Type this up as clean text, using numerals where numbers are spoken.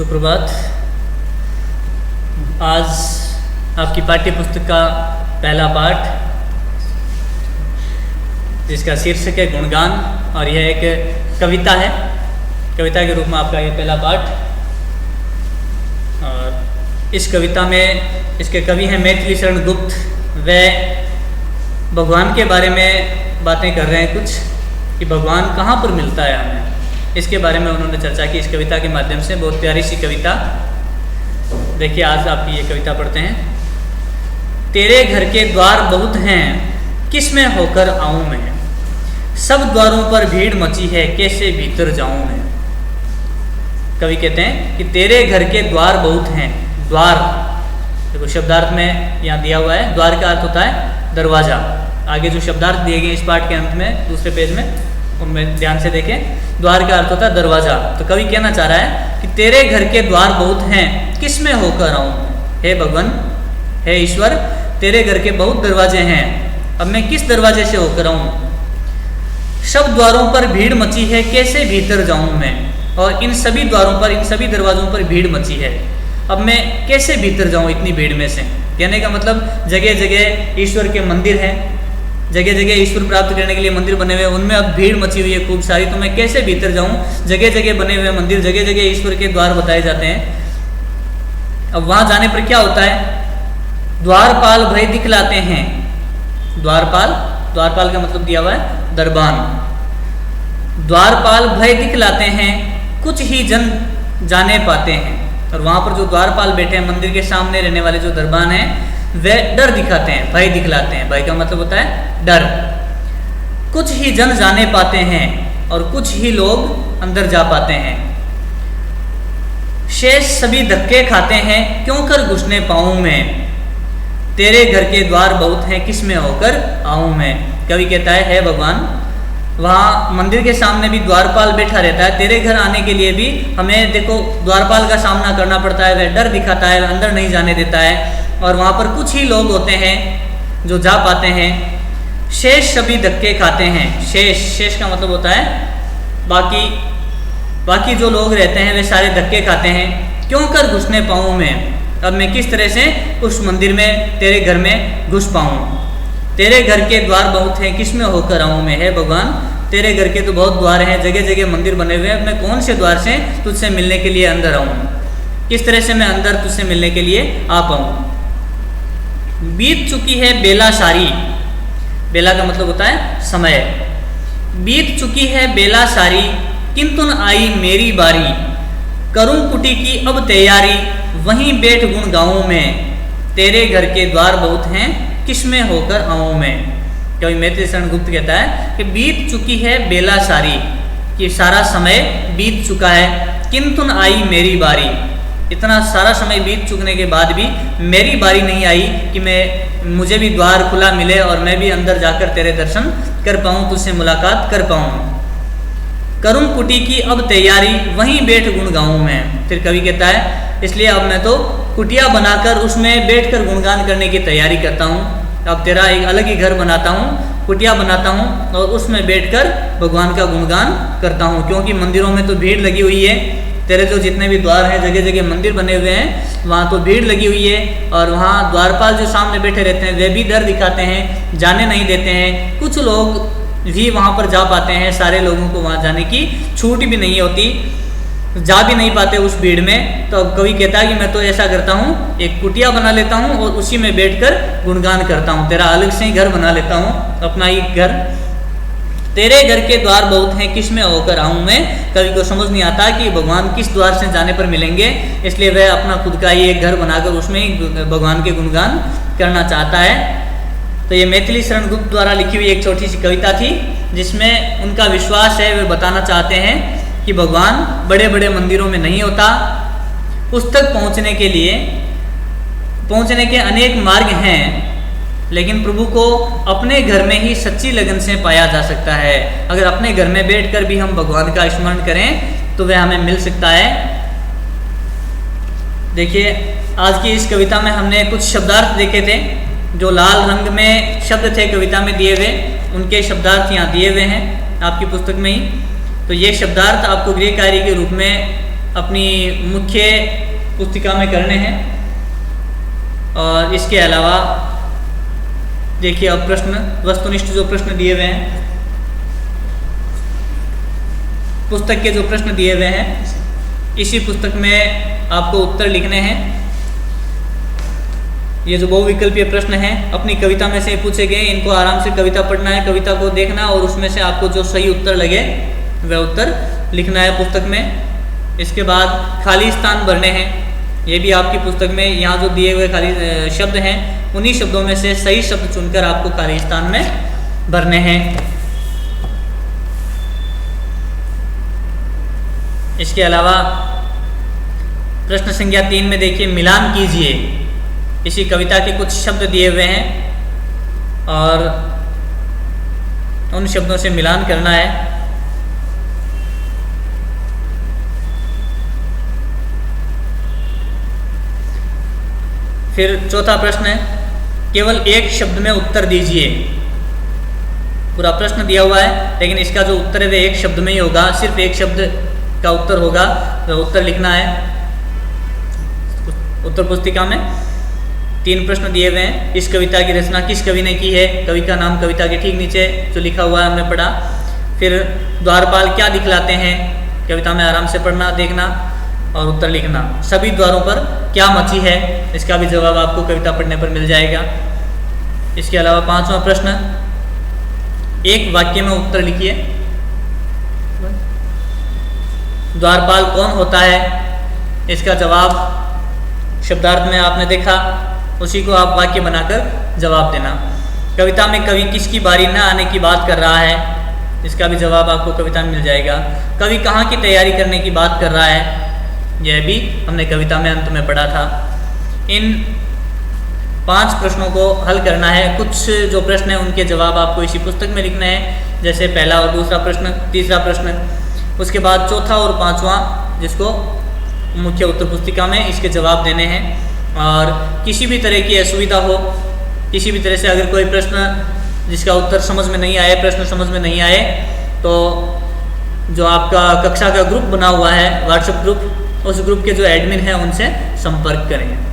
सुप्रभात। आज आपकी पाठ्य पुस्तक का पहला पाठ जिसका शीर्षक है गुणगान, और यह एक कविता है। कविता के रूप में आपका यह पहला पाठ। और इस कविता में इसके कवि हैं मैथिली शरण गुप्त। वे भगवान के बारे में बातें कर रहे हैं कुछ, कि भगवान कहाँ पर मिलता है हमें, इसके बारे में उन्होंने चर्चा की इस कविता के माध्यम से। बहुत प्यारी सी कविता। देखिए, आज आपकी ये कविता पढ़ते हैं। तेरे घर के द्वार बहुत हैं, किस में होकर आऊँ मैं, सब द्वारों पर भीड़ मची है, कैसे भीतर जाऊँ मैं। कवि कहते हैं कि तेरे घर के द्वार बहुत हैं। द्वार देखो शब्दार्थ में यहाँ दिया हुआ है। द्वार का अर्थ होता है दरवाजा। आगे जो शब्दार्थ दिए गए इस पाठ के अंत में दूसरे पेज में, उनमें ध्यान से देखें। द्वार का अर्थ होता है दरवाजा। तो कवि कहना चाह रहा है कि तेरे घर के द्वार बहुत हैं, किस में होकर आऊँ। हे भगवान, हे ईश्वर, तेरे घर के बहुत दरवाजे हैं, अब मैं किस दरवाजे से होकर आऊँ। सब द्वारों पर भीड़ मची है, कैसे भीतर जाऊँ मैं। और इन सभी द्वारों पर, इन सभी दरवाजों पर भीड़ मची है, अब मैं कैसे भीतर जाऊँ इतनी भीड़ में से। कहने का मतलब जगह जगह ईश्वर के मंदिर हैं, जगह जगह ईश्वर प्राप्त करने के लिए मंदिर बने हुए हैं, उनमें अब भीड़ मची हुई है खूब सारी। तो मैं कैसे भीतर जाऊं। जगह जगह बने हुए मंदिर, जगह जगह ईश्वर के द्वार बताए जाते हैं। अब वहां जाने पर क्या होता है, द्वारपाल भय दिखलाते हैं। द्वारपाल, द्वारपाल का मतलब दिया हुआ है दरबान। द्वारपाल भय दिखलाते हैं, कुछ ही जन जाने पाते हैं। और वहां पर जो द्वारपाल बैठे हैं, मंदिर के सामने रहने वाले जो दरबान हैं, वे डर दिखाते हैं, भय दिखलाते हैं। भय का मतलब होता है डर। कुछ ही जन जाने पाते हैं और कुछ ही लोग अंदर जा पाते हैं। शेष सभी धक्के खाते हैं, क्यों कर घुसने पाऊं मैं। तेरे घर के द्वार बहुत हैं, किस में होकर आऊं मैं। कवि कहता है, हे भगवान, वहाँ मंदिर के सामने भी द्वारपाल बैठा रहता है। तेरे घर आने के लिए भी हमें देखो द्वारपाल का सामना करना पड़ता है। वह डर दिखाता है, अंदर नहीं जाने देता है। और वहाँ पर कुछ ही लोग होते हैं जो जा पाते हैं। शेष सभी धक्के खाते हैं। शेष, शेष का मतलब होता है बाकी जो लोग रहते हैं वे सारे धक्के खाते हैं। क्यों कर घुसने पाऊँ मैं, अब मैं किस तरह से उस मंदिर में, तेरे घर में घुस पाऊँ। तेरे घर के द्वार बहुत हैं, किस में होकर आऊँ मैं। है भगवान, तेरे घर के तो बहुत द्वार हैं, जगह जगह मंदिर बने हुए हैं, मैं कौन से द्वार से तुझसे मिलने के लिए अंदर आऊँ, किस तरह से मैं अंदर तुझसे मिलने के लिए आ पाऊँ। बीत चुकी है बेला सारी। बेला का मतलब होता है समय। बीत चुकी है बेला सारी, किंतु न आई मेरी बारी। करूं कुटी की अब तैयारी, वहीं बैठ गुण गाऊं मैं। तेरे घर के द्वार बहुत हैं, किस में होकर आऊं मैं। कवि मैथिली शरण गुप्त कहता है कि बीत चुकी है बेला सारी, कि सारा समय बीत चुका है, किंतु न आई मेरी बारी। इतना सारा समय बीत चुकने के बाद भी मेरी बारी नहीं आई कि मुझे भी द्वार खुला मिले और मैं भी अंदर जाकर तेरे दर्शन कर पाऊँ, तुझसे मुलाकात कर पाऊँ। करूँ कुटी की अब तैयारी, वहीं बैठ गुण गाऊँ मैं। फिर कवि कहता है, इसलिए अब मैं तो कुटिया बनाकर उसमें बैठकर गुणगान करने की तैयारी करता हूँ। अब तेरा एक अलग ही घर बनाता हूँ, कुटिया बनाता हूँ और उसमें बैठकर भगवान का गुणगान करता हूँ। क्योंकि मंदिरों में तो भीड़ लगी हुई है, तेरे जो जितने भी द्वार हैं, जगह जगह मंदिर बने हुए हैं, वहाँ तो भीड़ लगी हुई है। और वहाँ द्वारपाल जो सामने बैठे रहते हैं वे भी डर दिखाते हैं, जाने नहीं देते हैं। कुछ लोग भी वहाँ पर जा पाते हैं, सारे लोगों को वहाँ जाने की छूट भी नहीं होती, जा भी नहीं पाते उस भीड़ में। तो अब कवि कहता है कि मैं तो ऐसा करता हूँ, एक कुटिया बना लेता हूँ और उसी में बैठकर गुणगान करता हूँ। तेरा अलग से ही घर बना लेता हूँ, अपना ही घर। तेरे घर के द्वार बहुत हैं, किस में होकर आऊँ मैं। कवि को समझ नहीं आता कि भगवान किस द्वार से जाने पर मिलेंगे, इसलिए वह अपना खुद का ही एक घर बनाकर उसमें ही भगवान के गुणगान करना चाहता है। तो ये मैथिली शरण गुप्त द्वारा लिखी हुई एक छोटी सी कविता थी, जिसमें उनका विश्वास है, वे बताना चाहते हैं कि भगवान बड़े बड़े मंदिरों में नहीं होता। उस तक पहुँचने के अनेक मार्ग हैं, लेकिन प्रभु को अपने घर में ही सच्ची लगन से पाया जा सकता है। अगर अपने घर में बैठकर भी हम भगवान का स्मरण करें तो वह हमें मिल सकता है। देखिए, आज की इस कविता में हमने कुछ शब्दार्थ देखे थे, जो लाल रंग में शब्द थे कविता में दिए हुए, उनके शब्दार्थ यहाँ दिए हुए हैं आपकी पुस्तक में ही। तो ये शब्दार्थ आपको गृह कार्य के रूप में अपनी मुख्य पुस्तिका में करने हैं। और इसके अलावा देखिए अब प्रश्न, वस्तुनिष्ठ जो प्रश्न दिए हुए हैं, पुस्तक के जो प्रश्न दिए हुए हैं, इसी पुस्तक में आपको उत्तर लिखने हैं। ये जो बहुविकल्पीय प्रश्न हैं अपनी कविता में से पूछे गए, इनको आराम से कविता पढ़ना है, कविता को देखना और उसमें से आपको जो सही उत्तर लगे वह उत्तर लिखना है पुस्तक में। इसके बाद खाली स्थान भरने हैं। ये भी आपकी पुस्तक में यहाँ जो दिए हुए खाली शब्द हैं, उन्हीं शब्दों में से सही शब्द चुनकर आपको खाली स्थान में भरने हैं। इसके अलावा प्रश्न संख्या 3 में देखिए मिलान कीजिए। इसी कविता के कुछ शब्द दिए हुए हैं और उन शब्दों से मिलान करना है। फिर चौथा प्रश्न है, केवल एक शब्द में उत्तर दीजिए। पूरा प्रश्न दिया हुआ है लेकिन इसका जो उत्तर है वह एक शब्द में ही होगा, सिर्फ एक शब्द का उत्तर होगा, तो उत्तर लिखना है उत्तर पुस्तिका में। 3 प्रश्न दिए हुए हैं। इस कविता की रचना किस कवि ने की है? कवि का नाम कविता के ठीक नीचे जो लिखा हुआ है हमने पढ़ा। फिर द्वारपाल क्या दिखलाते हैं? कविता में आराम से पढ़ना, देखना और उत्तर लिखना। सभी द्वारों पर क्या मची है? इसका भी जवाब आपको कविता पढ़ने पर मिल जाएगा। इसके अलावा 5वां प्रश्न, एक वाक्य में उत्तर लिखिए। द्वारपाल कौन होता है? इसका जवाब शब्दार्थ में आपने देखा, उसी को आप वाक्य बनाकर जवाब देना। कविता में कवि किसकी बारी न आने की बात कर रहा है? इसका भी जवाब आपको कविता में मिल जाएगा। कवि कहाँ की तैयारी करने की बात कर रहा है? यह भी हमने कविता में अंत में पढ़ा था। इन 5 प्रश्नों को हल करना है। कुछ जो प्रश्न हैं उनके जवाब आपको इसी पुस्तक में लिखने हैं, जैसे पहला और दूसरा प्रश्न, तीसरा प्रश्न, उसके बाद चौथा और 5वां जिसको मुख्य उत्तर पुस्तिका में इसके जवाब देने हैं। और किसी भी तरह की असुविधा हो, किसी भी तरह से अगर कोई प्रश्न जिसका उत्तर समझ में नहीं आए, प्रश्न समझ में नहीं आए, तो जो आपका कक्षा का ग्रुप बना हुआ है व्हाट्सएप ग्रुप, उस ग्रुप के जो एडमिन हैं उनसे संपर्क करें।